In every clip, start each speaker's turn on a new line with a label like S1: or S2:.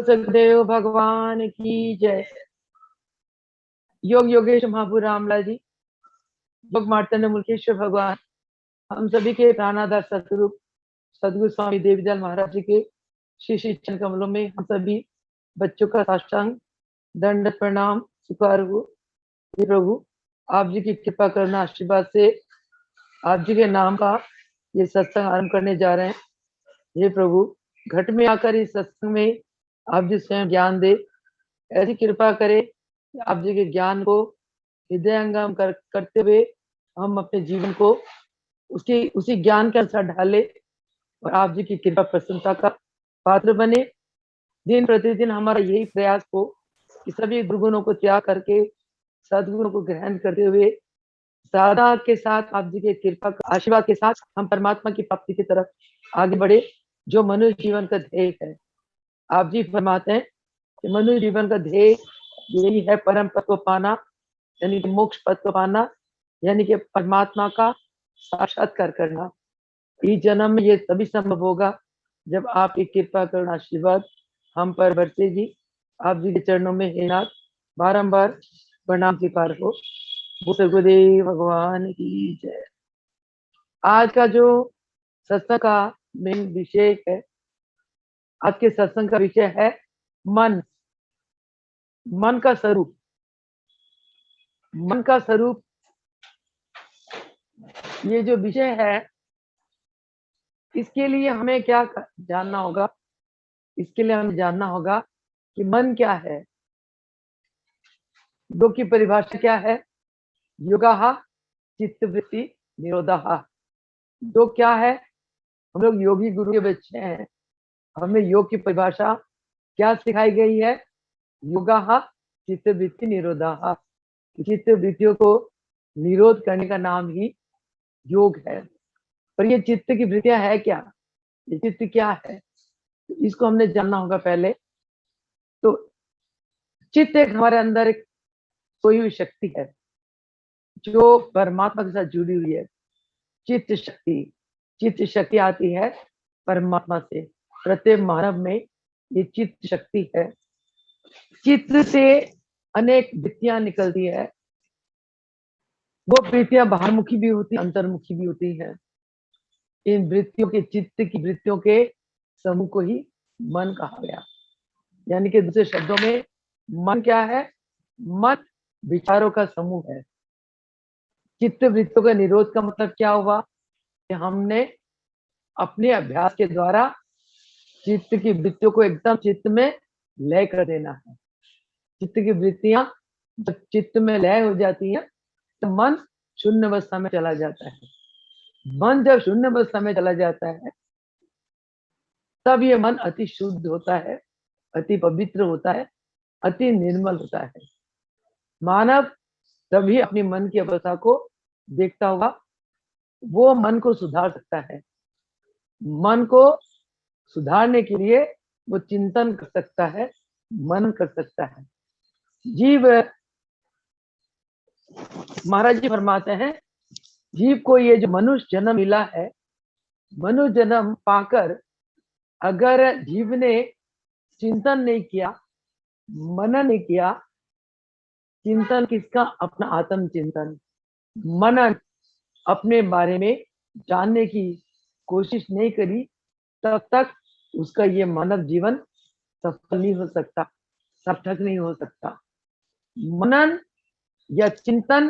S1: सुखदेव भगवान की जय। योग योगेश महापुर रामलाल जी, योग मार्तंड मुल्केश्वर भगवान, हम सभी के प्राणाधार सतरूप सदगुरु स्वामी देवीदयाल महाराज जी के श्री श्री चरण कमलों में हम सभी बच्चों का साष्टांग दंड प्रणाम स्वीकार हो। हे प्रभु, आप जी की कृपा करना आशीर्वाद से आप जी के नाम का ये सत्संग आरंभ करने जा रहे हैं। हे प्रभु, घट में आकर इस सत्संग में आप जी स्वयं ज्ञान दे, ऐसी कृपा करे आप जी के ज्ञान को हृदयंगम करते हुए हम अपने जीवन को उसी ज्ञान के अनुसार ढाले और आप जी की कृपा प्रसन्नता का पात्र बने। दिन प्रतिदिन हमारा यही प्रयास हो कि सभी दुर्गुणों को त्याग करके सद्गुणों को ग्रहण करते हुए साधना के साथ आप जी के कृपा आशीर्वाद के साथ हम परमात्मा की प्राप्ति की तरफ आगे बढ़े, जो मनुष्य जीवन का ध्येय है। आप जी फरमाते हैं कि मनुष्य जीवन का ध्येय यही है, परम पद को पाना, यानी कि मोक्ष पद को पाना, यानी कि परमात्मा का साक्षात्कार करना। इस जन्म में ये तभी संभव होगा जब आपकी कृपा करुणा आशीर्वाद हम पर बरसेगी। आप जी के चरणों में हे नाथ बारंबार प्रणाम स्वीकार हो। गुरुदेव भगवान की जय। आज का जो सत्संग का मेन विषय है, आज के सत्संग का विषय है मन, मन का स्वरूप। मन का स्वरूप ये जो विषय है, इसके लिए हमें क्या जानना होगा? इसके लिए हमें जानना होगा कि मन क्या है, योग की परिभाषा क्या है। योगा चित्तवृत्ति निरोधा। योग क्या है? हम लोग योगी गुरु के बच्चे हैं, हमें योग की परिभाषा क्या सिखाई गई है? योगा चित्तवृत्ति निरोधा। चित्तवृत्तियों को निरोध करने का नाम ही योग है। पर ये चित्त की वृत्तियां है क्या? ये चित्त क्या है, इसको हमने जानना होगा पहले। तो चित्त एक हमारे अंदर एक सोई हुई शक्ति है जो परमात्मा के साथ जुड़ी हुई है। चित्त शक्ति, चित्त शक्ति आती है परमात्मा से। प्रत्येक मानव में ये चित्त शक्ति है। चित्त से अनेक वृत्तियां निकलती है। वो वृत्तियां बाहरमुखी भी होती, अंतर्मुखी भी होती हैं। इन वृत्तियों के, चित्त की वृत्तियों के समूह को ही मन कहा गया। यानी कि दूसरे शब्दों में मन क्या है? मन विचारों का समूह है। चित्त वृत्तियों का निरोध का मतलब क्या हुआ? कि हमने अपने अभ्यास के द्वारा चित्त की वृत्तियों को एकदम चित्त में लय कर देना है। चित्त की वृत्तियां जब चित्त में लय हो जाती है तो मन शून्य अवस्था में चला जाता है। मन जब शून्य अवस्था में चला जाता है तब ये मन अति शुद्ध होता है, अति पवित्र होता है, अति निर्मल होता है। मानव तभी अपनी मन की अवस्था को देखता होगा, वो मन को सुधार सकता है। मन को सुधारने के लिए वो चिंतन कर सकता है, मनन कर सकता है। जीव, महाराज जी फरमाते हैं, जीव को ये जो मनुष्य जन्म मिला है, मनुष्य जन्म पाकर अगर जीव ने चिंतन नहीं किया, मनन नहीं किया, चिंतन किसका? अपना आत्म चिंतन, मनन अपने बारे में जानने की कोशिश नहीं करी, तब तक उसका ये मानव जीवन सफल नहीं हो सकता, सार्थक नहीं हो सकता। मनन या चिंतन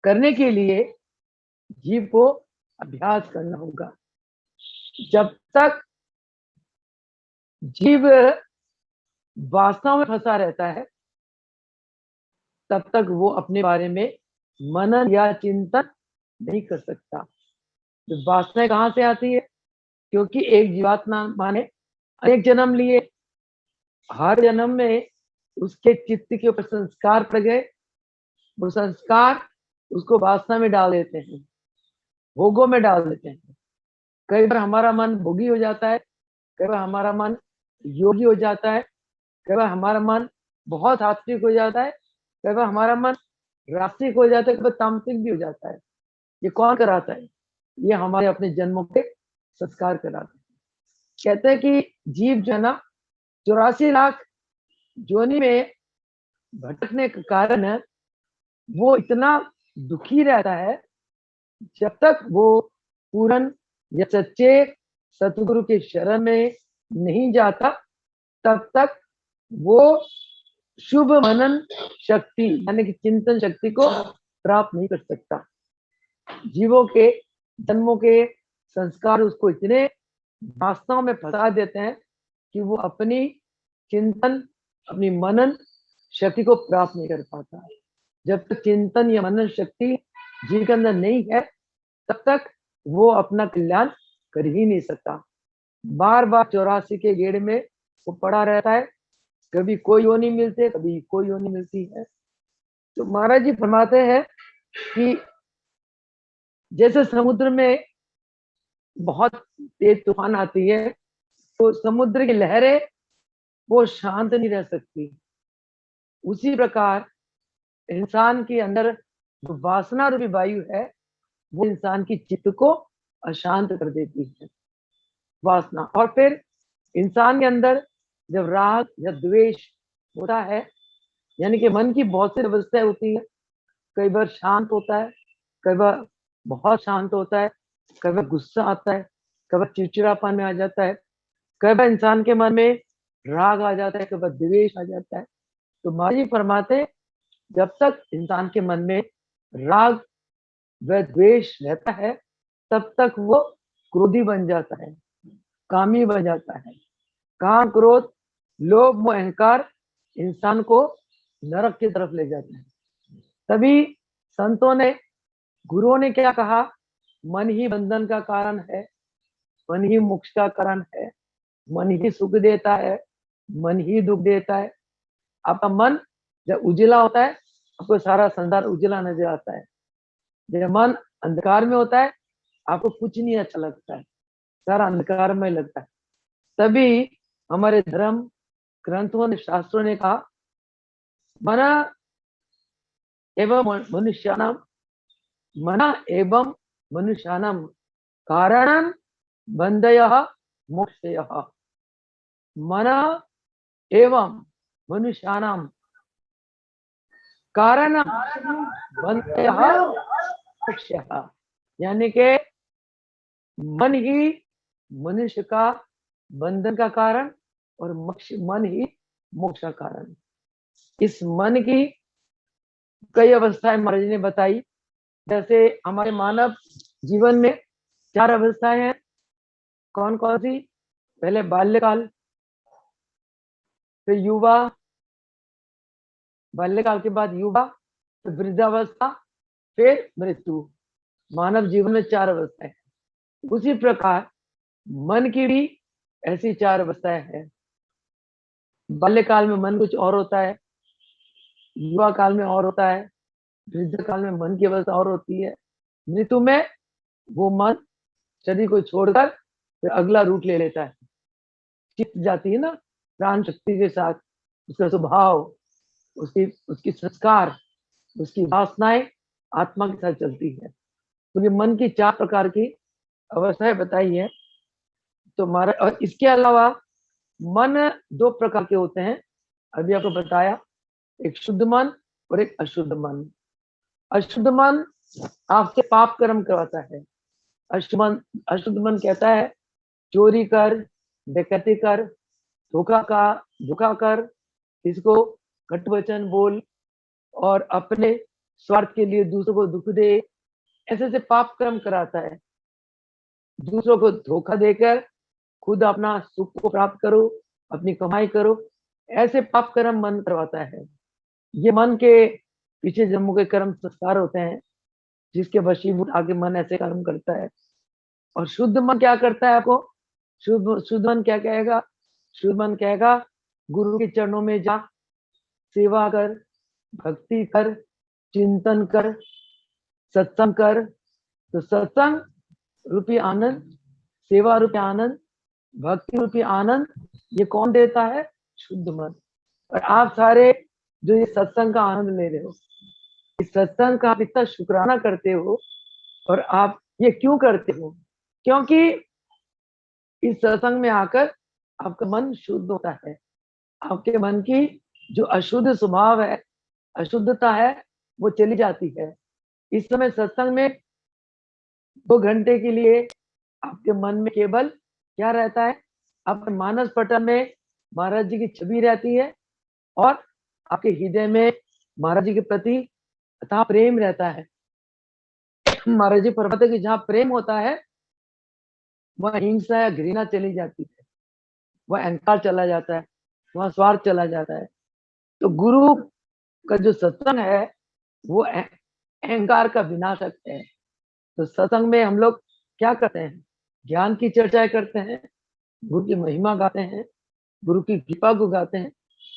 S1: करने के लिए जीव को अभ्यास करना होगा। जब तक जीव वासना में फंसा रहता है तब तक वो अपने बारे में मनन या चिंतन नहीं कर सकता। तो वासनाएं कहाँ से आती है? क्योंकि एक जीवात्मा माने अनेक जन्म लिए, हर जन्म में उसके चित्त के ऊपर संस्कार पड़ गए, वो संस्कार उसको वासना में डाल देते हैं, भोगों में डाल देते हैं। कई बार हमारा मन भोगी हो जाता है, कई बार हमारा मन योगी हो जाता है, कई बार हमारा मन बहुत सात्विक हो जाता है, कई बार हमारा मन रास्तिक हो जाता है, कई बार तामसिक भी हो जाता है। ये कौन कराता है? ये हमारे अपने जन्मों के संस्कार कराते हैं। कहते हैं कि जीव जो है ना, 84 लाख जोनी में भटकने के कारण वो इतना दुखी रहता है जब तक वो पूर्ण या सच्चे सतगुरु के शरण में नहीं जाता, तब तक वो शुभ मनन शक्ति यानी कि चिंतन शक्ति को प्राप्त नहीं कर सकता। जीवों के जन्मों के संस्कार उसको इतने वासनाओं में फंसा देते हैं कि वो अपनी चिंतन, अपनी मनन शक्ति को प्राप्त नहीं कर पाता। जब तक चिंतन या मनन शक्ति जीव के अंदर नहीं है, तब तक वो अपना कल्याण कर ही नहीं सकता। बार बार 84 के गेड़ में वो पड़ा रहता है, कभी कोई योनि मिलते, कभी कोई योनि मिलती है। तो महाराज जी फरमाते हैं कि जैसे समुद्र में बहुत तेज तूफान आती है, तो समुद्र की लहरें वो शांत नहीं रह सकती। उसी प्रकार इंसान के अंदर जो वासना रूपी वायु है, वो इंसान की चित्त को अशांत कर देती है, वासना। और फिर इंसान के अंदर जब राग या द्वेष होता है, यानी कि मन की बहुत सी अवस्थाएं होती है, कई बार शांत होता है, कई बार बहुत शांत होता है, कई बार गुस्सा आता है, कई बार चिड़चिड़ापन में आ जाता है, कई बार इंसान के मन में राग आ जाता है, कई बार द्वेष आ जाता है। तो महाराज जी फरमाते, जब तक इंसान के मन में राग व द्वेष रहता है, तब तक वो क्रोधी बन जाता है, कामी बन जाता है। काम, क्रोध, लोभ, मोह, अहंकार इंसान को नरक की तरफ ले जाते हैं। तभी संतों ने, गुरुओं ने क्या कहा, मन ही बंधन का कारण है, मन ही मोक्ष का कारण है, मन ही सुख देता है, मन ही दुख देता है। आपका मन जब उजला होता है, आपको सारा संसार उजला नजर आता है। जब मन अंधकार में होता है, आपको कुछ नहीं अच्छा लगता है, सारा अंधकार में लगता है। तभी हमारे धर्म ग्रंथों ने, शास्त्रों ने कहा, मना एवं मनुष्यानाम, मना एवं मनुष्यानाम कारणं बंधयः मोक्षयः। मना एवं मनुष्यानाम कारणं बंधयः मोक्षयः, यानी के मन ही मनुष्य का बंधन का कारण और मन ही मोक्ष का कारण। इस मन की कई अवस्थाएं महाराज ने बताई। जैसे हमारे मानव जीवन में 4 अवस्थाएं हैं। कौन कौन सी? पहले बाल्यकाल, फिर युवा, बाल्यकाल के बाद युवा, फिर वृद्धावस्था, फिर मृत्यु। मानव जीवन में 4 अवस्थाएं। उसी प्रकार मन की भी ऐसी 4 अवस्थाएं हैं। बाल्यकाल में मन कुछ और होता है, युवा काल में और होता है, वृद्ध काल में मन की अवस्था और होती है, मृत्यु में वो मन शरीर को छोड़कर फिर अगला रूप ले लेता है। चित्त जाती है ना प्राण शक्ति के साथ, उसका स्वभाव, उसकी संस्कार, उसकी वासनाएं आत्मा के साथ चलती है। तो ये मन की 4 प्रकार की अवस्थाएं बताई है। तो हमारा, और इसके अलावा मन 2 प्रकार के होते हैं, अभी आपको बताया, एक शुद्ध मन और एक अशुद्ध मन। अशुद्ध मन आपसे पाप कर्म करवाता है। अशुद्ध मन कहता है चोरी कर, डकैती कर, धोखा कर, इसको कट वचन बोल और अपने स्वार्थ के लिए दूसरों को दुख दे, ऐसे से पाप कर्म कराता है। दूसरों को धोखा देकर खुद अपना सुख को प्राप्त करो, अपनी कमाई करो, ऐसे पाप कर्म मन करवाता है। ये मन के पीछे जन्मों के कर्म संस्कार होते हैं, जिसके वशीभूत आगे मन ऐसे कर्म करता है। और शुद्ध मन क्या करता है आपको? शुद्ध मन क्या कहेगा? शुद्ध मन कहेगा गुरु के चरणों में जा, सेवा कर, भक्ति कर, चिंतन कर, सत्संग कर। तो सत्संग रूपी आनंद, सेवा रूपी आनंद, भक्ति रूपी आनंद, ये कौन देता है? शुद्ध मन। और आप सारे जो ये सत्संग का आनंद ले रहे हो, इस सत्संग का आप इतना शुक्राना करते हो, और आप ये क्यों करते हो? क्योंकि इस सत्संग में आकर आपका मन शुद्ध होता है, आपके मन की जो अशुद्ध स्वभाव है, अशुद्धता है, वो चली जाती है। इस समय सत्संग में 2 घंटे के लिए आपके मन में केवल क्या रहता है, आपके मानस पटल में महाराज जी की छवि रहती है और आपके हृदय में महाराज जी के प्रति अथाह प्रेम रहता है। महाराज जी फरमाते कि जहाँ प्रेम होता है वह हिंसा या घृणा चली जाती है, वह अहंकार चला जाता है, वह स्वार्थ चला जाता है। तो गुरु का जो सत्संग है वो अहंकार का विनाशक है। तो सत्संग में हम लोग क्या करते हैं, ज्ञान की चर्चाएं करते हैं, गुरु की महिमा गाते हैं, गुरु की कृपा को गाते हैं।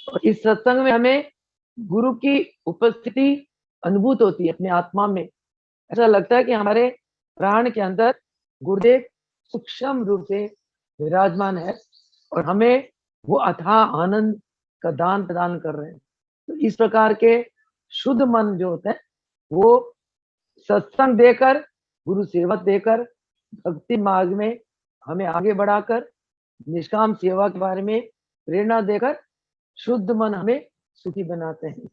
S1: और इस सत्संग में हमें गुरु की उपस्थिति अनुभूत होती है अपने आत्मा में। ऐसा लगता है कि हमारे प्राण के अंदर गुरुदेव सूक्ष्म रूप से विराजमान है और हमें वो अथाह आनंद का दान प्रदान कर रहे हैं। तो इस प्रकार के शुद्ध मन जो होते हैं वो सत्संग देकर, गुरु सेवा देकर, भक्ति मार्ग में हमें आगे बढ़ाकर, निष्काम सेवा के बारे में प्रेरणा देकर शुद्ध मन हमें सुखी बनाते हैं।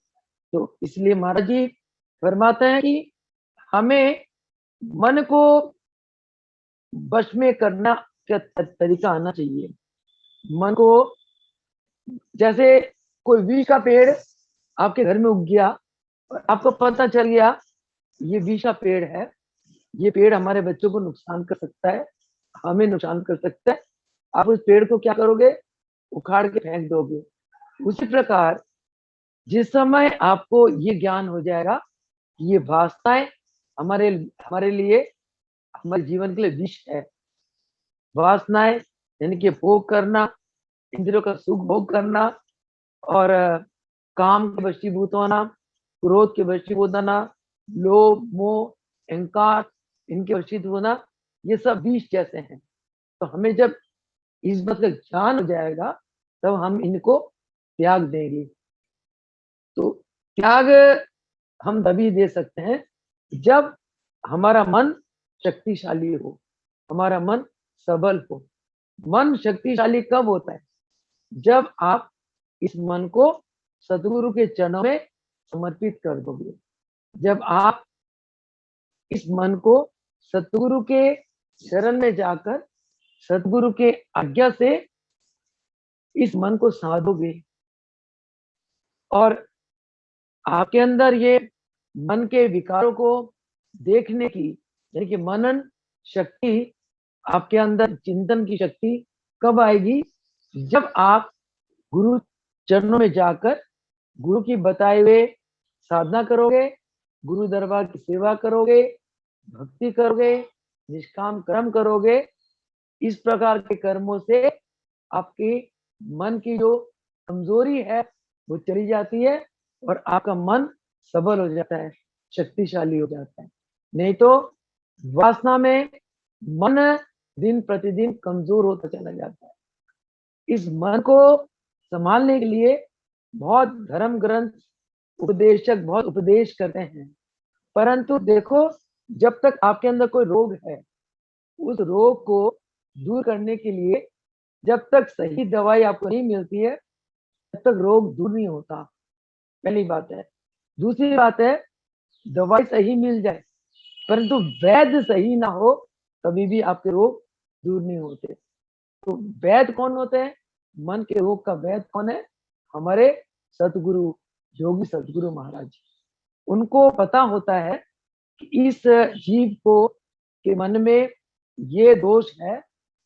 S1: तो इसलिए महाराज जी फरमाते हैं कि हमें मन को वश में करना का तरीका आना चाहिए। मन को, जैसे कोई विष का पेड़ आपके घर में उग गया और आपको पता चल गया ये विष का पेड़ है, ये पेड़ हमारे बच्चों को नुकसान कर सकता है, हमें नुकसान कर सकता है, आप उस पेड़ को क्या करोगे, उखाड़ के फेंक दोगे। उसी प्रकार जिस समय आपको ये ज्ञान हो जाएगा कि ये वासनाएं हमारे हमारे लिए, हमारे जीवन के लिए विष है, वासनाएं यानी कि भोग करना, इंद्रियों का सुख भोग करना और काम के वशीभूत होना, क्रोध के वशीभूत होना, लोभ मोह अहंकार इनके वशीभूत होना, ये सब विष जैसे हैं। तो हमें जब इस बात का ज्ञान हो जाएगा तब हम इनको त्याग देंगे। तो त्याग हम तभी दे सकते हैं जब हमारा मन शक्तिशाली हो, हमारा मन सबल हो। मन शक्तिशाली कब होता है, जब आप इस मन को सदगुरु के चरणों में समर्पित कर दोगे, जब आप इस मन को सतगुरु के शरण में जाकर सतगुरु के आज्ञा से इस मन को साधोगे और आपके अंदर ये मन के विकारों को देखने की यानी कि मनन शक्ति, आपके अंदर चिंतन की शक्ति कब आएगी, जब आप गुरु चरणों में जाकर गुरु की बताए हुए साधना करोगे, गुरु दरबार की सेवा करोगे, भक्ति करोगे, निष्काम कर्म करोगे। इस प्रकार के कर्मों से आपके मन की जो कमजोरी है वो चली जाती है और आपका मन सबल हो जाता है, शक्तिशाली हो जाता है। नहीं तो वासना में मन दिन प्रतिदिन कमजोर होता चला जाता है। इस मन को संभालने के लिए बहुत धर्म ग्रंथ उपदेशक बहुत उपदेश करते हैं, परंतु देखो जब तक आपके अंदर कोई रोग है, उस रोग को दूर करने के लिए जब तक सही दवाई आपको नहीं मिलती है तब तक रोग दूर नहीं होता, पहली बात है। दूसरी बात है, दवाई सही मिल जाए परंतु वैद्य सही ना हो कभी भी आपके रोग दूर नहीं होते। तो वैद्य कौन होते हैं, मन के रोग का वैद्य कौन है, हमारे सतगुरु योगी सतगुरु महाराज जी। उनको पता होता है कि इस जीव को के मन में ये दोष है,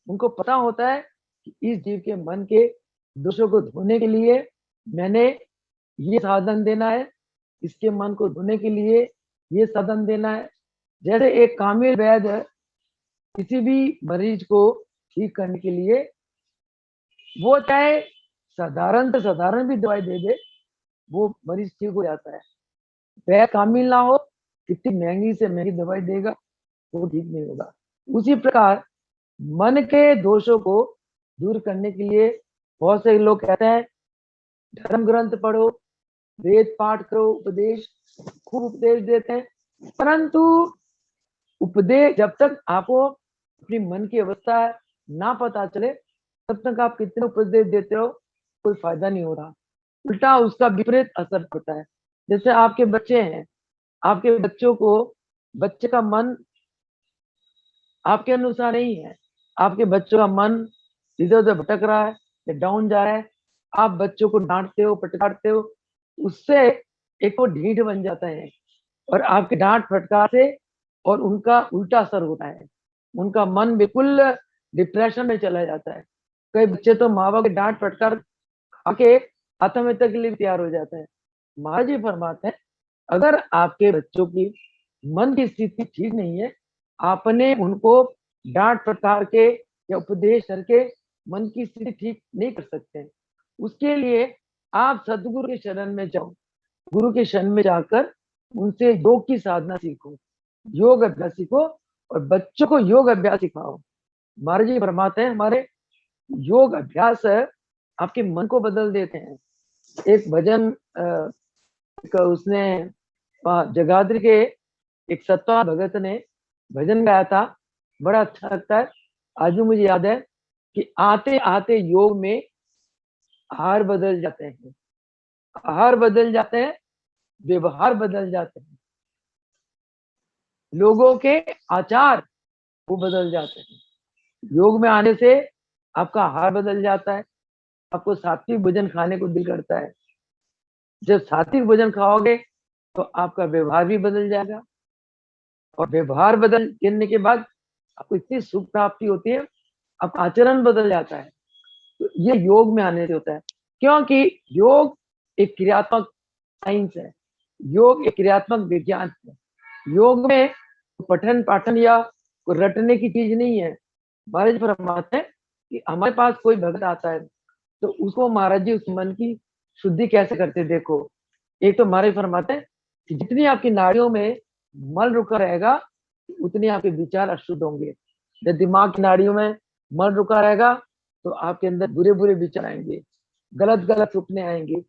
S1: उनको पता होता है कि इस जीव के मन के दोषों को धोने के लिए मैंने ये साधन देना है, इसके मन को धोने के लिए ये साधन देना है। जैसे एक कामिल वैद्य किसी भी मरीज को ठीक करने के लिए वो चाहे साधारण से साधारण भी दवाई दे दे, वो मरीज ठीक हो जाता है। वैद्य कामिल ना हो, कितनी महंगी से महंगी दवाई देगा वो ठीक नहीं होगा। उसी प्रकार मन के दोषों को दूर करने के लिए बहुत से लोग कहते हैं धर्म ग्रंथ पढ़ो, वेद पाठ करो, उपदेश खूब उपदेश देते हैं, परंतु उपदेश जब तक आपको अपनी मन की अवस्था ना पता चले तब तक आप कितने उपदेश देते हो कोई फायदा नहीं हो रहा, उल्टा उसका विपरीत असर पड़ता है। जैसे आपके बच्चे हैं, आपके बच्चों को, बच्चे का मन आपके अनुसार नहीं है, आपके बच्चों का मन इधर उधर भटक रहा है या डाउन जा रहा है, आप बच्चों को डांटते हो, फटकारते हो, उससे एक वो ढीठ बन जाता है और आपके डांट फटकार से और उनका उल्टा असर होता है, उनका मन बिल्कुल डिप्रेशन में चला जाता है। कई बच्चे तो माँ बाप के डांट फटकार आके आत्महत्या के लिए भी तैयार हो जाते हैं। महाराज जी फरमाते हैं, अगर आपके बच्चों की मन की स्थिति ठीक नहीं है, आपने उनको डांट फटकार के या उपदेश करके मन की स्थिति ठीक नहीं कर सकते। उसके लिए आप सदगुरु के शरण में जाओ, गुरु के शरण में जाकर उनसे योग की साधना सीखो, योग अभ्यास सीखो और बच्चों को योग अभ्यास सिखाओ। महाराज जी फरमाते हैं, हमारे योग अभ्यास आपके मन को बदल देते हैं। एक भजन उसने जगाधरी के एक सत्वा भगत ने भजन गाया था, बड़ा अच्छा लगता है, आज भी मुझे याद है कि आते आते योग में आहार बदल जाते हैं, आहार बदल जाते हैं, व्यवहार बदल जाते हैं, लोगों के आचार वो बदल जाते हैं। योग में आने से आपका आहार बदल जाता है, आपको सात्विक भोजन खाने को दिल करता है। जब सात्विक भोजन खाओगे तो आपका व्यवहार भी बदल जाएगा और व्यवहार बदलने के बाद आपको इतनी सुख प्राप्ति होती है, आपका आचरण बदल जाता है। तो ये योग में आने से होता है, क्योंकि योग एक क्रियात्मक साइंस है, योग एक क्रियात्मक विज्ञान है। योग में पठन पाठन या रटने की चीज नहीं है। महाराज फरमाते हैं कि हमारे पास कोई भक्त आता है तो उसको महाराज जी उस मन की शुद्धि कैसे करते देखो। एक तो महाराज फरमाते हैं कि जितनी आपकी नाड़ियों में मल रुका रहेगा उतने आपके विचार अशुद्ध होंगे। जब दिमाग की नाड़ियों में मल रुका रहेगा तो आपके अंदर बुरे बुरे विचार आएंगे, गलत गलत सपने आएंगे।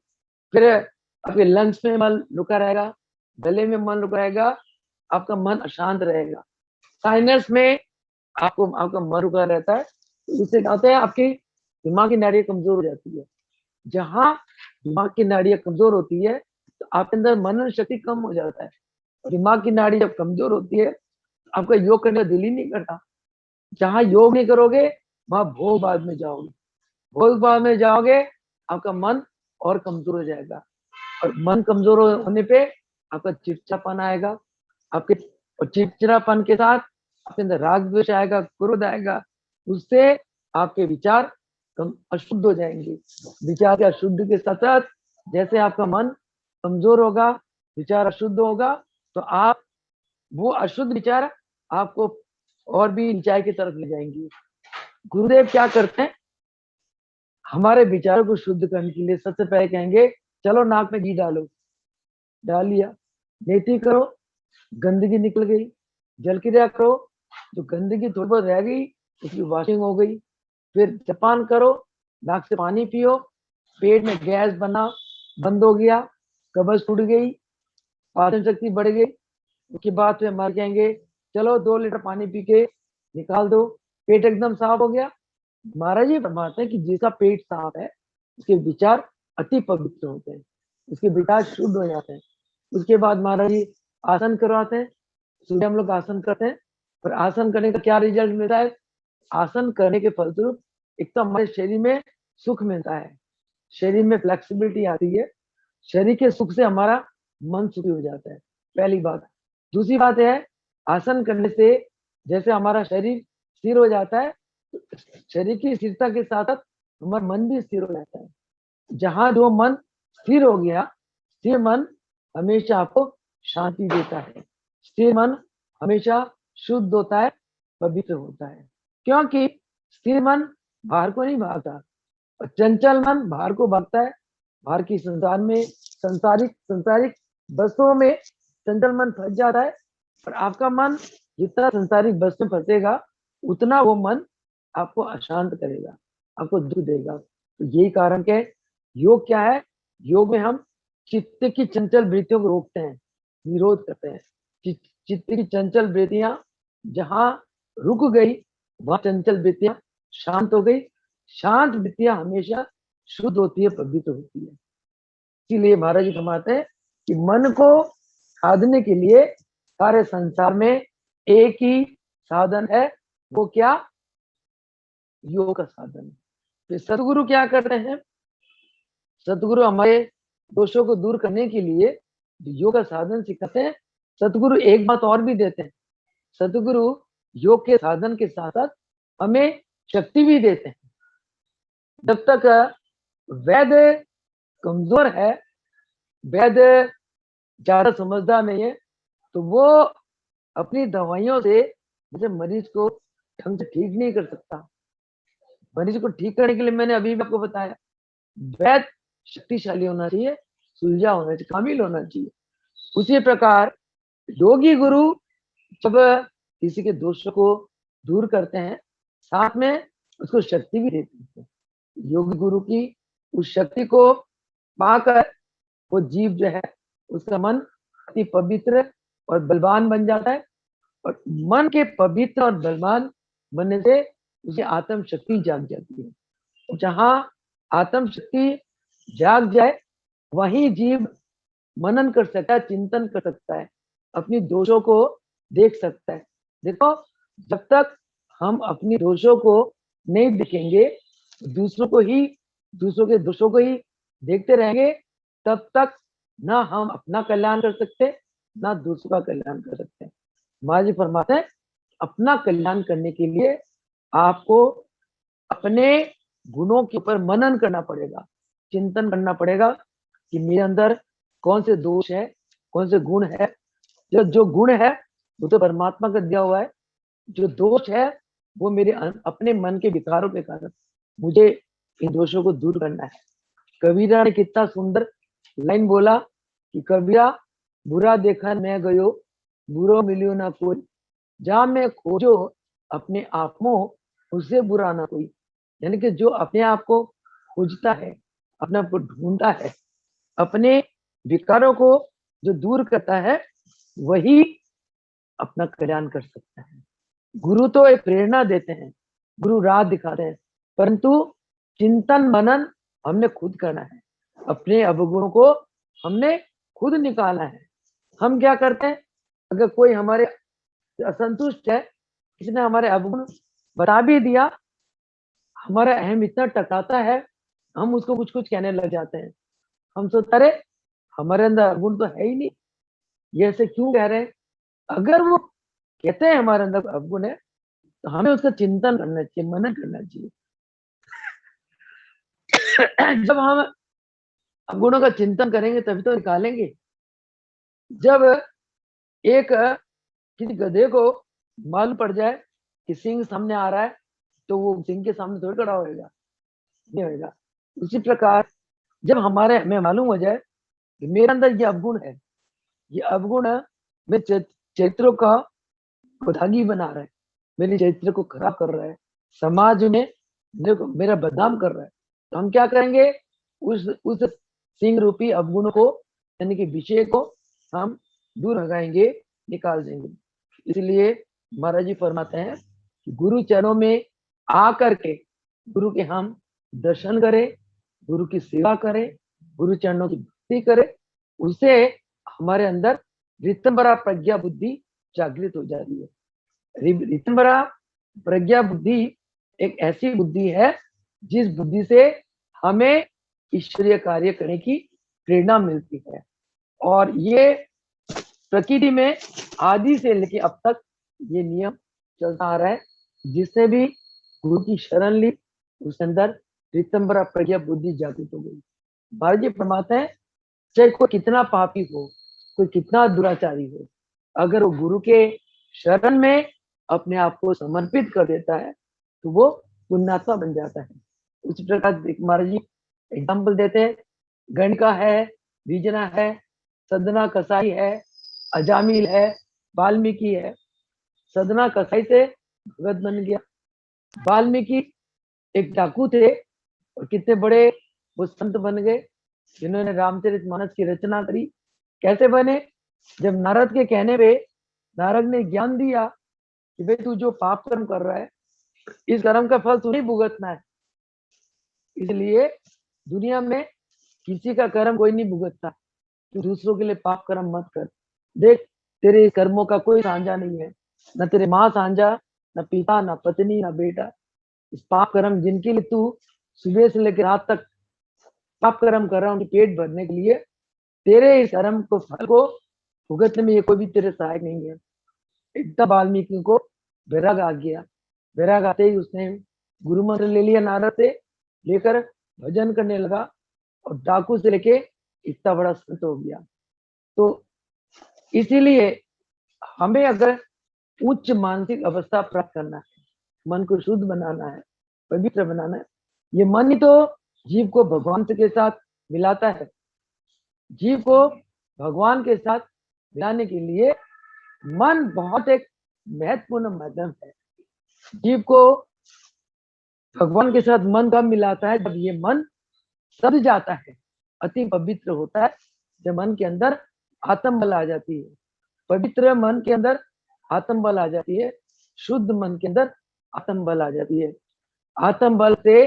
S1: फिर आपके लंग्स में मल रुका रहेगा, गले में मन रुका रहेगा, आपका मन अशांत रहेगा। साइनस में आपको आपका मन रुका रहता है, इससे क्या होता है, आपकी दिमाग की नाड़ियां कमजोर हो जाती है। जहां दिमाग की नाड़ियां कमजोर होती है तो आपके अंदर मनन शक्ति कम हो जाता है। दिमाग की नाड़ी जब कमजोर होती है आपका योग करने का दिल ही नहीं करता। जहां योग नहीं करोगे वहां भोग बाद में जाओगे, भोग बाद में जाओगे आपका मन और कमजोर हो जाएगा और मन कमजोर होने पे आपका चिड़चिड़ापन आएगा, आपके और चिड़चिड़ापन के साथ आपके अंदर राग द्वेष आएगा, क्रोध आएगा, उससे आपके विचार अशुद्ध हो जाएंगे। विचार के अशुद्ध के साथ साथ जैसे आपका मन कमजोर होगा, विचार अशुद्ध होगा, तो आप वो अशुद्ध विचार आपको और भी नीचाई की तरफ ले जाएंगे। गुरुदेव क्या करते हैं, हमारे विचारों को शुद्ध करने के लिए सबसे पहले कहेंगे चलो नाक में घी डालो, डाल लिया, नेति करो, गंदगी निकल गई, जल क्रिया करो, जो गंदगी थोड़ी बहुत रह गई उसकी वॉशिंग हो गई। फिर जपान करो, नाक से पानी पियो, पेट में गैस बना बंद हो गया, कब्ज टूट गई, पाचन शक्ति बढ़ गई। उसके बाद फिर मर जाएंगे, चलो 2 लीटर पानी पी के निकाल दो, पेट एकदम साफ हो गया। महाराज जी फरमाते हैं कि जिसका पेट साफ है उसके विचार अति पवित्र होते हैं, उसके विचार शुद्ध हो जाते हैं। उसके बाद महाराज जी आसन करवाते हैं, सुबह हम लोग आसन करते हैं और आसन करने का क्या रिजल्ट मिलता है, आसन करने के फलस्वरूप एक तो हमारे शरीर में सुख मिलता है, शरीर में फ्लेक्सिबिलिटी आती है, शरीर के सुख से हमारा मन सुखी हो जाता है, पहली बात। दूसरी बात है, आसन करने से जैसे हमारा शरीर स्थिर हो जाता है, शरीर की स्थिरता के साथ साथ हमारा मन भी स्थिर हो जाता है। जहां जो मन स्थिर हो गया, स्थिर मन हमेशा आपको शांति देता है, स्थिर मन हमेशा शुद्ध होता है, पवित्र होता है। क्योंकि स्थिर मन बाहर को नहीं भागता और चंचल मन बाहर को भागता है। बाहर की संसार में संसारिक संसारिक वस्तुओं में चंचल मन फंस जाता है और आपका मन जितना संसारिक वस्तु में फंसेगा उतना वो मन आपको अशांत करेगा, आपको दुख देगा। तो यही कारण है योग क्या है, योग में हम चित्त की चंचल वृत्तियों को रोकते हैं, निरोध करते हैं। चित्त की चंचल वृत्तियां जहां रुक गई वहां चंचल वृत्तियां शांत हो गई। शांत वृत्तियां हमेशा शुद्ध होती है, पवित्र होती है। इसीलिए महाराज जी फरमाते हैं कि मन को साधने के लिए सारे संसार में एक ही साधन है, वो क्या? योग का साधन। फिर सदगुरु क्या करते हैं? सदगुरु हमारे दोषों को दूर करने के लिए योग का साधन सिखाते हैं। सदगुरु एक बात और भी देते हैं, सदगुरु योग के साधन के साथ साथ हमें शक्ति भी देते हैं। जब तक वैद्य कमजोर है, वैद्य ज्यादा समझदार नहीं है, तो वो अपनी दवाइयों से जैसे मरीज को ढंग से ठीक नहीं कर सकता। मरीज को ठीक करने के लिए मैंने अभी आपको बताया, वैद्य शक्तिशाली होना चाहिए, सुलझा होना चाहिए, कामिल होना चाहिए। उसी प्रकार योगी गुरु जब किसी के दोषों को दूर करते हैं, साथ में उसको शक्ति भी देते हैं। योगी गुरु की उस शक्ति को पाकर वो जीव जो है, उसका मन अति पवित्र और बलवान बन जाता है। और मन के पवित्र और बलवान बनने से उसे आत्म शक्ति जाग जाती है। जहां आत्म शक्ति जाग जाए, वही जीव मनन कर सकता है, चिंतन कर सकता है, अपनी दोषों को देख सकता है। देखो, जब तक हम अपनी दोषों को नहीं देखेंगे, दूसरों के दोषों को ही देखते रहेंगे, तब तक ना हम अपना कल्याण कर सकते, ना दूसरों का कल्याण कर सकते। महाराज जी फरमाते हैं, अपना कल्याण करने के लिए आपको अपने गुणों के ऊपर मनन करना पड़ेगा, चिंतन करना पड़ेगा कि मेरे अंदर कौन से दोष है, कौन से गुण है। जो गुण है वो तो परमात्मा का दिया हुआ है, जो दोष है वो मेरे अपने मन के विकारों के कारण मुझे इन दोषों को दूर करना है। कबीरा ने कितना सुंदर लाइन बोला कि कबीरा बुरा देखा मैं गयो, बुरो मिलियो ना कोई, जहां मैं खोजो अपने आप में उससे बुरा ना कोई। यानी कि जो अपने आप को खोजता है, अपने आप को ढूंढता है, अपने विकारों को जो दूर करता है, वही अपना कल्याण कर सकता है। गुरु तो एक प्रेरणा देते हैं, गुरु राह दिखाते हैं, परंतु चिंतन मनन हमने खुद करना है। अपने अवगुणों को हमने खुद निकालना है। हम क्या करते हैं, अगर कोई हमारे असंतुष्ट है, किसी ने हमारे अवगुण बता भी दिया, हमारा अहम इतना टकराता है, हम उसको कुछ कुछ कहने लग जाते हैं। हम सोचते अरे हमारे अंदर अवगुण तो है ही नहीं, ये ऐसे क्यों कह रहे हैं। अगर वो कहते हैं हमारे अंदर अवगुण है, तो हमें उसका चिंतन करना चाहिए, मनन करना चाहिए। जब हम अवगुणों का चिंतन करेंगे तभी तो निकालेंगे। जब एक किसी गधे को मालूम पड़ जाए कि सिंह सामने आ रहा है, तो वो सिंह के सामने थोड़ी खड़ा होएगा, नहीं होएगा। उसी प्रकार जब हमें मालूम हो जाए कि मेरे अंदर ये अवगुण है, ये अवगुण मेरे चरित्र का बदहागी बना रहा है, मेरे चरित्र को खराब कर रहा है, समाज में मेरा बदनाम कर रहा है, तो हम क्या करेंगे, उस सिंह रूपी अवगुण को, यानी कि विषय को हम दूर भगाएंगे, निकाल देंगे। इसलिए महाराज जी फरमाते हैं कि गुरु चरणों में आकर के गुरु के हम दर्शन करें, गुरु की सेवा करें, गुरु चरणों की भक्ति करें, उससे हमारे अंदर रितंबरा प्रज्ञा बुद्धि जागृत हो जाती है। रितंबरा प्रज्ञा बुद्धि एक ऐसी बुद्धि है जिस बुद्धि से हमें ईश्वरीय कार्य करने की प्रेरणा मिलती है। और ये प्रकृति में आदि से लेकर अब तक ये नियम चलता आ रहा है। जिसने भी गुरु की शरण ली, उसके अंदर रितंबरा प्रज्ञा बुद्धि जागृत हो गई। महाराज जी फरमाते हैं, चाहे कोई कितना पापी हो, कोई कितना दुराचारी हो, अगर वो गुरु के शरण में अपने आप को समर्पित कर देता है, तो वो पुण्यात्मा बन जाता है। उसी प्रकार महाराज जी एग्जाम्पल देते हैं, गणिका है, विजना है, सदना कसाई है, अजामिल है, वाल्मीकि है। सदना कसाई से भगत बन गया, वाल्मीकि एक डाकू थे और कितने बड़े वो संत बन गए, जिन्होंने रामचरितमानस की रचना करी। कैसे बने, जब नारद के कहने पे नारद ने ज्ञान दिया कि भाई तू जो पाप कर्म कर रहा है, इस कर्म का फल तू नहीं भुगतना है, इसलिए दुनिया में किसी का कर्म कोई नहीं भुगतता। तू दूसरों के लिए पाप कर्म मत कर। देख, तेरे कर्मों का कोई साझा नहीं है, न तेरे माँ साझा, न पिता, न पत्नी, न बेटा। इस पाप कर्म जिनके लिए तू सुबह से लेकर रात तक पाप कर्म कर रहा है, उनके पेट भरने के लिए, तेरे इस कर्म को फल को भुगतने में ये कोई भी तेरे सहायक नहीं है। एकदम वाल्मीकि को वैराग आ गया। वैराग आते ही उसने गुरु मंत्र ले लिया नारद से, लेकर भजन करने लगा और डाकू से लेके इतना बड़ा संत हो गया। तो इसीलिए हमें अगर उच्च मानसिक अवस्था प्राप्त करना है, मन को शुद्ध बनाना है, पवित्र बनाना है, ये मन ही तो जीव को भगवान के साथ मिलाता है। जीव को भगवान के साथ मिलाने के लिए मन बहुत एक महत्वपूर्ण माध्यम है। जीव को भगवान के साथ मन कब मिलाता है? जब ये मन सज जाता है, अति पवित्र होता है, जब मन के अंदर आत्म बल आ जाती है, पवित्र मन के अंदर आत्म बल आ जाती है, शुद्ध मन के अंदर आत्म बल आ जाती है। आत्म बल से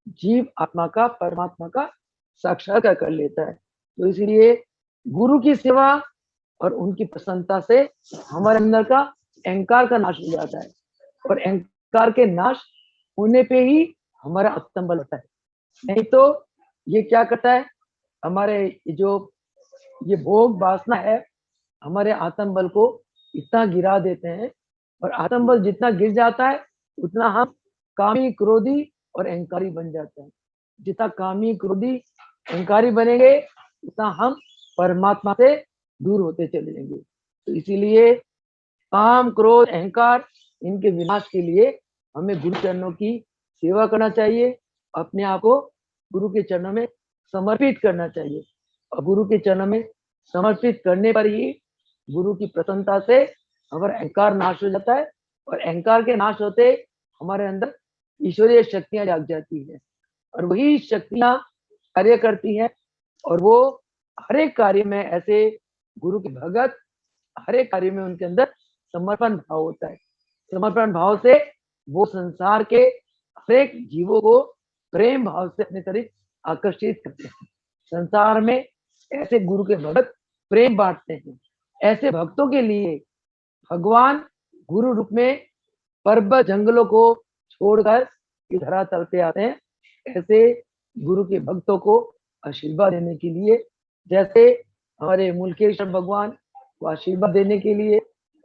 S1: जीव आत्मा का, परमात्मा का साक्षात्कार कर लेता है। तो इसलिए गुरु की सेवा और उनकी प्रसन्नता से हमारे अंदर का अहंकार का नाश हो जाता है, और अहंकार के नाश होने पे ही हमारा आत्म बल होता है। नहीं तो ये क्या करता है, हमारे जो ये भोग वासना है, हमारे आत्म बल को इतना गिरा देते हैं, और आत्म बल जितना गिर जाता है उतना हम कामी, क्रोधी और अहंकारी बन जाते हैं। जितना कामी, क्रोधी, अहंकारी बनेंगे उतना हम परमात्मा से दूर होते चले जाएंगे। तो इसीलिए काम, क्रोध, अहंकार, इनके विनाश के लिए हमें गुरु चरणों की सेवा करना चाहिए, अपने आप को गुरु के चरणों में समर्पित करना चाहिए। और गुरु के चरणों में समर्पित करने पर ही गुरु की प्रसन्नता से हमारा अहंकार नाश हो जाता है, और अहंकार के नाश होते हमारे अंदर ईश्वरीय शक्तियां जाग जाती है, और वही शक्तियां कार्य करती हैं, और वो हर एक कार्य में ऐसे गुरु के भगत, हर एक कार्य में उनके अंदर समर्पण भाव होता है। समर्पण भाव से वो संसार के हर एक जीवों को प्रेम भाव से अपनी तरफ आकर्षित करते हैं। संसार में ऐसे गुरु के भगत प्रेम बांटते हैं। ऐसे भक्तों के लिए भगवान गुरु रूप में पर्वत जंगलों को छोड़कर इस धरातल पे आते हैं, ऐसे गुरु के भक्तों को आशीर्वाद देने के लिए। जैसे हमारे मुल्केश्वर भगवान को आशीर्वाद देने के लिए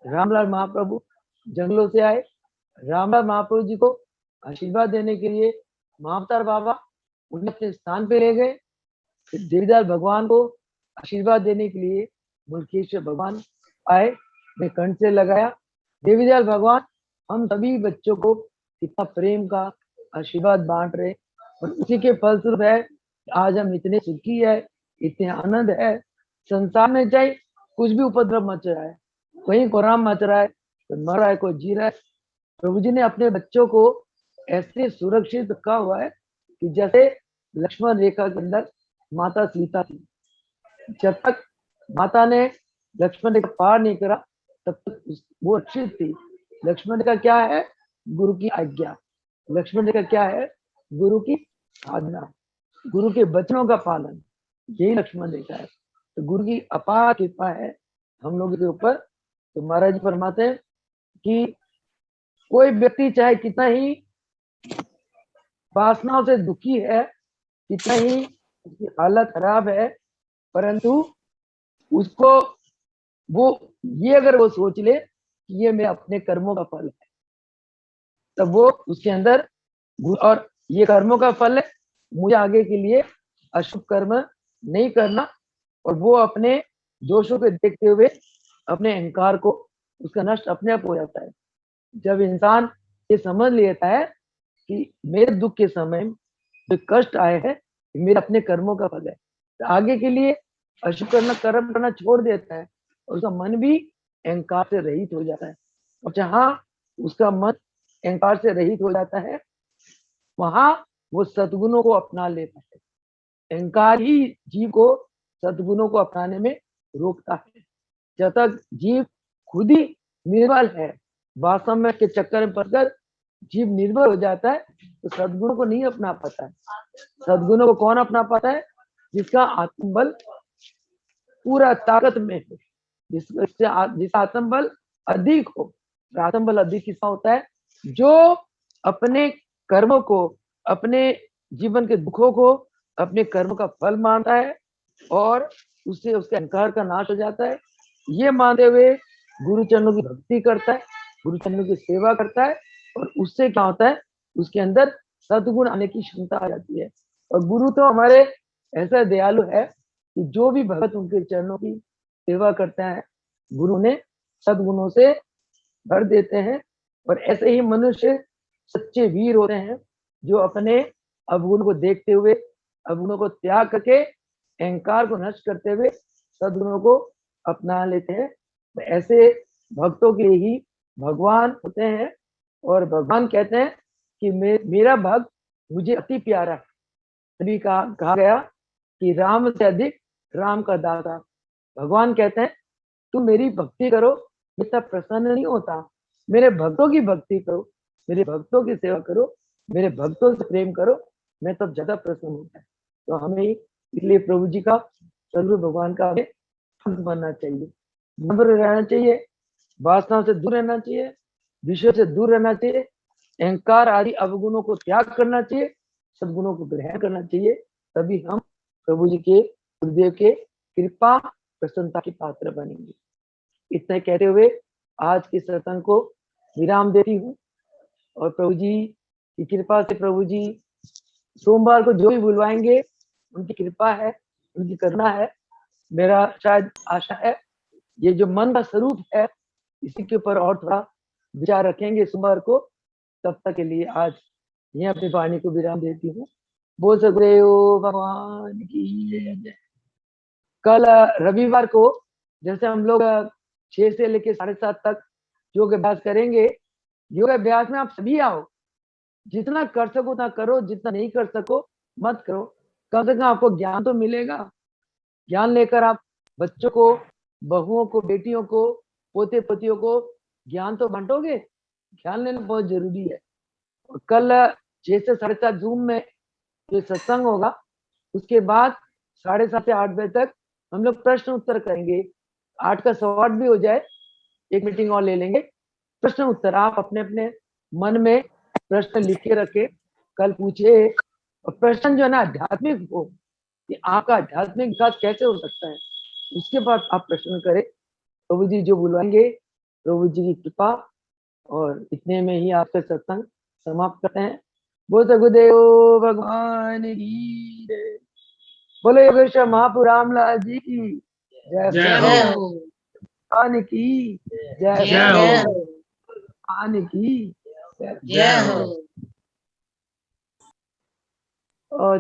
S1: रामलाल महाप्रभु जंगलों से आए, रामलाल महाप्रभु जी को आशीर्वाद देने के लिए महाअवतार बाबा उन्हें अपने स्थान पे ले गए। फिर देवीदास भगवान को आशीर्वाद देने के लिए मुल्केश्वर भगवान आए, मैं कंठ से लगाया। देवीदास भगवान हम सभी बच्चों को इतना प्रेम का आशीर्वाद बांट रहे, और उसी के फलस्वरूप है आज हम इतने सुखी है, इतने आनंद है। संसार में चाहे कुछ भी उपद्रव मच रहा है, कहीं कोरोना मच रहा है, कोई मर रहा है, कोई जी रहा है, प्रभु जी ने अपने बच्चों को ऐसे सुरक्षित रखा हुआ है कि जैसे लक्ष्मण रेखा के अंदर माता सीता थी। जब तक माता ने लक्ष्मण रेखा पार नहीं करा तब तक वो रक्षित थी। लक्ष्मण रेखा क्या है? गुरु की आज्ञा। लक्ष्मण रेखा क्या है? गुरु की साधना, गुरु के वचनों का पालन, यही लक्ष्मण रेखा है। तो गुरु की अपार कृपा है हम लोगों के ऊपर। तो महाराज जी फरमाते हैं कि कोई व्यक्ति चाहे कितना ही वासनाओं से दुखी है, कितना ही उसकी हालत खराब है, परंतु उसको वो ये अगर वो सोच ले कि ये मेरे अपने कर्मों का फल है, तब वो उसके अंदर, और ये कर्मों का फल है, मुझे आगे के लिए अशुभ कर्म नहीं करना, और वो अपने दोषों को देखते हुए अपने अहंकार को, उसका नष्ट अपने आप हो जाता है। जब इंसान ये समझ लेता है कि मेरे दुख के समय जो कष्ट आए हैं मेरे अपने कर्मों का फल है, तो आगे के लिए अशुभ कर्म करना छोड़ देता है, और उसका मन भी अहंकार से रहित हो जाता है। और जहाँ उसका मन अहंकार से रहित हो जाता है, वहां वो सद्गुणों को अपना लेता है। अहंकार ही जीव को सद्गुणों को अपनाने में रोकता है। जब तक जीव खुद ही निर्बल है, वासना के चक्कर में पड़कर जीव निर्भर हो जाता है तो सद्गुणों को नहीं अपना पाता है। सद्गुणों को कौन अपना पाता है? जिसका आत्मबल पूरा ताकत में है, जिसका आत्मबल अधिक हो। आत्मबल अधिक किसका होता है? जो अपने कर्मों को, अपने जीवन के दुखों को अपने कर्म का फल मानता है और उससे उसके अहंकार का नाश हो जाता है। ये मानते हुए गुरु चरणों की भक्ति करता है, गुरु चरणों की सेवा करता है और उससे क्या होता है? उसके अंदर सद्गुण आने की क्षमता आ जाती है। और गुरु तो हमारे ऐसा दयालु है कि जो भी भगत उनके चरणों की सेवा करते हैं गुरु ने सद्गुणों से भर देते हैं। और ऐसे ही मनुष्य सच्चे वीर होते हैं जो अपने अवगुण को देखते हुए, अवगुणों को त्याग करके, अहंकार को नष्ट करते हुए सद्गुणों को अपना लेते हैं। तो ऐसे भक्तों के ही भगवान होते हैं। और भगवान कहते हैं कि मेरा भक्त मुझे अति प्यारा है। तभी कहा गया कि राम से अधिक राम का दाता। भगवान कहते हैं तुम मेरी भक्ति करो, मैं तब प्रसन्न नहीं होता। मेरे भक्तों की भक्ति करो, मेरे भक्तों की सेवा करो, मेरे भक्तों से प्रेम करो, मैं तब ज्यादा प्रसन्न होता है। तो हमें इसलिए प्रभु जी का, सदगुरु भगवान का हमें भक्त बनना चाहिए, नम्र रहना चाहिए, वासना से दूर रहना चाहिए, विषय से दूर रहना चाहिए, अहंकार आदि अवगुणों को त्याग करना चाहिए, सद्गुणों को ग्रहण करना चाहिए। तभी हम प्रभु जी के, गुरुदेव के कृपा प्रसन्नता के पात्र बनेंगे। इतना कहते हुए आज के सत्संग को विराम देती हूँ। और प्रभु जी की कृपा से, प्रभु जी सोमवार को जो भी बुलवाएंगे उनकी कृपा है, उनकी करुणा है। मेरा शायद आशा है ये जो मन का स्वरूप है इसी के ऊपर और थोड़ा विचार रखेंगे सोमवार को। तब तक के लिए आज ये अपनी वाणी को विराम देती हूँ। बोल सदगुरुदेव भगवान की जय। कल रविवार को जैसे हम लोग 6 से लेकर 7:30 तक योग अभ्यास करेंगे। योग अभ्यास में आप सभी आओ, जितना कर सको उतना करो, जितना नहीं कर सको मत करो। कम से कम आपको ज्ञान तो मिलेगा। ज्ञान लेकर आप बच्चों को, बहुओं को, बेटियों को, पोते पोतियों को ज्ञान तो बांटोगे। ज्ञान लेना बहुत जरूरी है। और कल 6 से 7:30 जूम में जो सत्संग होगा उसके बाद 7:30 से 8 बजे तक हम लोग प्रश्न उत्तर करेंगे। 8 का 8:15 भी हो जाए, एक मीटिंग और ले लेंगे। प्रश्न उत्तर आप अपने अपने मन में प्रश्न लिख के रखे, कल पूछे। और प्रश्न जो है ना आध्यात्मिक हो कि आपका आध्यात्मिक विकास कैसे हो सकता है, उसके बाद आप प्रश्न करें। प्रभु जी जो बुलवाएंगे, प्रभु जी की कृपा। और इतने में ही आपका सत्संग समाप्त करते हैं। बोल सदगुरुदेव भगवान की जय। बोलो योगेश्वर महापुर रामलाल जी की जय।
S2: जय हो।
S1: भगवान की जय।
S2: जय हो।
S1: भगवान की जय।
S2: जय हो।
S1: और